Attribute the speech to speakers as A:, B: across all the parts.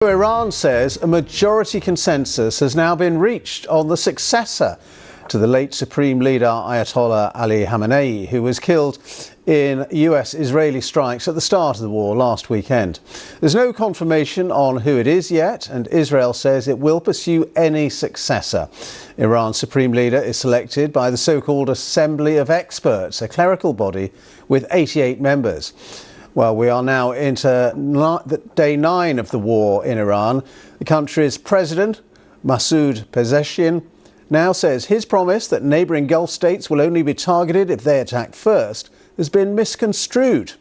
A: Iran says a majority consensus has now been reached on the successor to the late Supreme Leader Ayatollah Ali Khamenei, who was killed in US-Israeli strikes at the start of the war last weekend. There's no confirmation on who it is yet, and Israel says it will pursue any successor. Iran's Supreme Leader is selected by the so-called Assembly of Experts, a clerical body with 88 members. Well, we are now into day 9 of the war in Iran. The country's president, Masoud Pezeshkian, now says his promise that neighbouring Gulf states will only be targeted if they attack first has been misconstrued.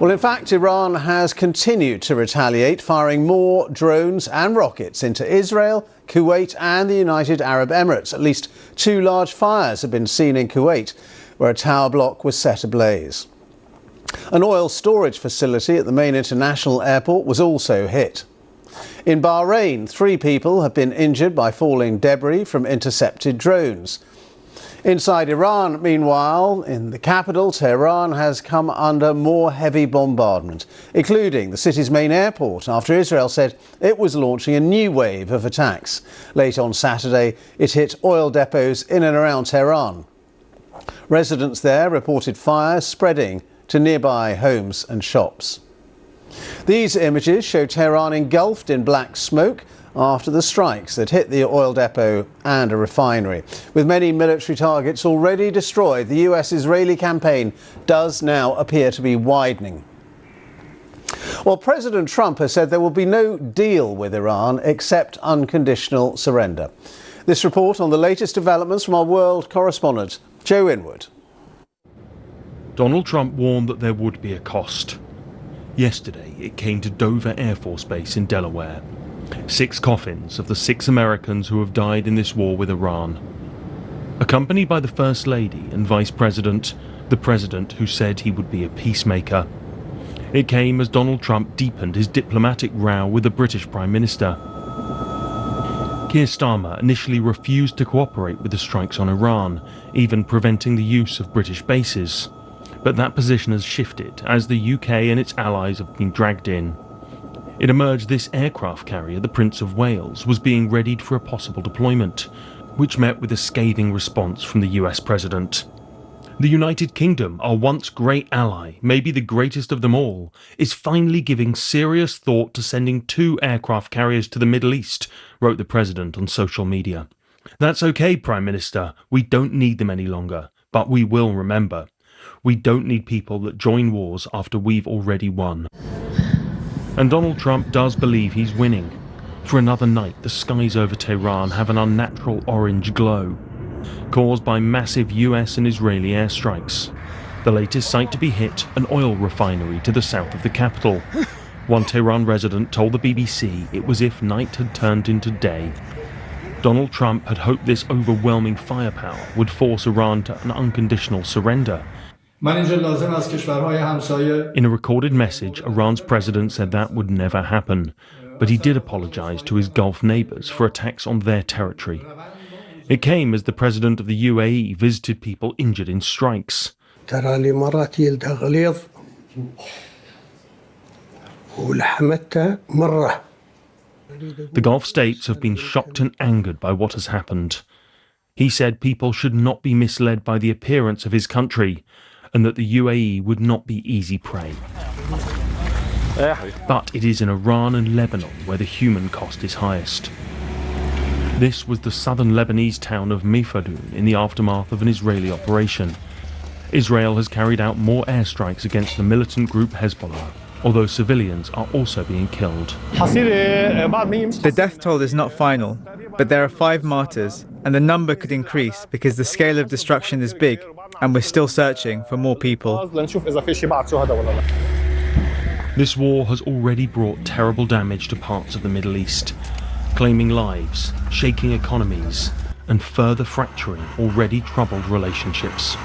A: Well, in fact, Iran has continued to retaliate, firing more drones and rockets into Israel, Kuwait and the United Arab Emirates. At least 2 large fires have been seen in Kuwait, where a tower block was set ablaze. An oil storage facility at the main international airport was also hit. In Bahrain, 3 people have been injured by falling debris from intercepted drones. Inside Iran, meanwhile, in the capital, Tehran has come under more heavy bombardment, including the city's main airport, after Israel said it was launching a new wave of attacks. Late on Saturday, it hit oil depots in and around Tehran. Residents there reported fires spreading to nearby homes and shops. These images show Tehran engulfed in black smoke after the strikes that hit the oil depot and a refinery. With many military targets already destroyed, the US-Israeli campaign does now appear to be widening. Well, President Trump has said there will be no deal with Iran except unconditional surrender. This report on the latest developments from our world correspondent, Joe Inwood.
B: Donald Trump warned that there would be a cost. Yesterday, it came to Dover Air Force Base in Delaware. 6 coffins of the 6 Americans who have died in this war with Iran. Accompanied by the First Lady and Vice President, the President who said he would be a peacemaker. It came as Donald Trump deepened his diplomatic row with the British Prime Minister. Keir Starmer initially refused to cooperate with the strikes on Iran, even preventing the use of British bases. But that position has shifted as the UK and its allies have been dragged in. It emerged this aircraft carrier, the Prince of Wales, was being readied for a possible deployment, which met with a scathing response from the US President. The United Kingdom, our once great ally, maybe the greatest of them all, is finally giving serious thought to sending 2 aircraft carriers to the Middle East, wrote the President on social media. That's okay, Prime Minister, we don't need them any longer, but we will remember. We don't need people that join wars after we've already won. And Donald Trump does believe he's winning. For another night, the skies over Tehran have an unnatural orange glow, caused by massive US and Israeli airstrikes. The latest site to be hit, an oil refinery to the south of the capital. One Tehran resident told the BBC it was as if night had turned into day. Donald Trump had hoped this overwhelming firepower would force Iran to an unconditional surrender. In a recorded message, Iran's president said that would never happen, but he did apologize to his Gulf neighbors for attacks on their territory. It came as the president of the UAE visited people injured in strikes.
C: The
B: Gulf states have been shocked and angered by what has happened. He said people should not be misled by the appearance of his country, and that the UAE would not be easy prey. But it is in Iran and Lebanon where the human cost is highest. This was the southern Lebanese town of Mifadun in the aftermath of an Israeli operation. Israel has carried out more airstrikes against the militant group Hezbollah, although civilians are also being killed.
D: The death toll is not final, but there are 5 martyrs, and the number could increase because the scale of destruction is big, and we're still searching for more people.
B: This war has already brought terrible damage to parts of the Middle East, claiming lives, shaking economies, and further fracturing already troubled relationships.